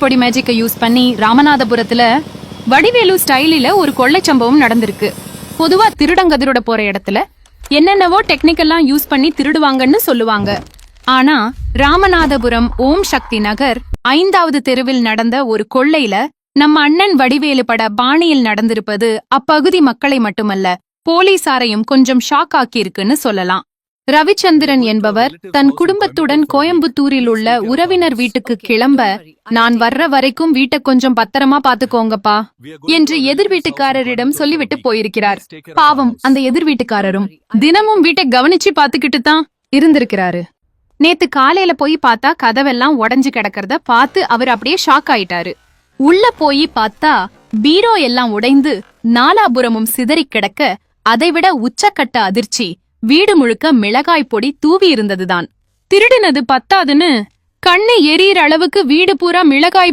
பொடி மேஜிக்கை யூஸ் பண்ணி ராமநாதபுரத்துல வடிவேலு ஸ்டைலில ஒரு கொள்ளை சம்பவம் நடந்திருக்கு. பொதுவா திருடங்க திருட போற இடத்துல என்னென்னவோ டெக்னிக்கெல்லாம் யூஸ் பண்ணி திருடுவாங்கன்னு சொல்லுவாங்க. ஆனா ராமநாதபுரம் ஓம் சக்தி நகர் 5வது தெருவில் நடந்த ஒரு கொள்ளையில நம்ம அண்ணன் வடிவேலு பட பாணியில் நடந்திருப்பது அப்பகுதி மக்களை மட்டுமல்ல போலீசாரையும் கொஞ்சம் ஷாக் ஆக்கியிருக்குன்னு சொல்லலாம். ரவிச்சந்திரன் என்பவர் தன் குடும்பத்துடன் கோயம்புத்தூரில் உள்ள உறவினர் வீட்டுக்கு கிளம்ப, நான் வர்ற வரைக்கும் வீட்டை கொஞ்சம் பத்திரமா பாத்துக்கோங்கப்பா என்று எதிர் வீட்டுக்காரரிடம் சொல்லிவிட்டு போயிருக்கிறார். பாவம், அந்த எதிர் வீட்டுக்காரரும் தினமும் வீட்டை கவனிச்சு பாத்துக்கிட்டு தான் இருந்திருக்கிறாரு. நேத்து காலையில போய் பார்த்தா கதவெல்லாம் உடைஞ்சு கிடக்கிறத பார்த்து அவர் அப்படியே ஷாக் ஆயிட்டாரு. உள்ள போய் பார்த்தா பீரோ எல்லாம் உடைந்து நாலாபுரமும் சிதறி கிடக்க, அதைவிட உச்சக்கட்ட அதிர்ச்சி வீடு முழுக்க மிளகாய் பொடி தூவி இருந்ததுதான். திருடினது பத்தாதுன்னு கண்ணு எரியற அளவுக்கு வீடு பூரா மிளகாய்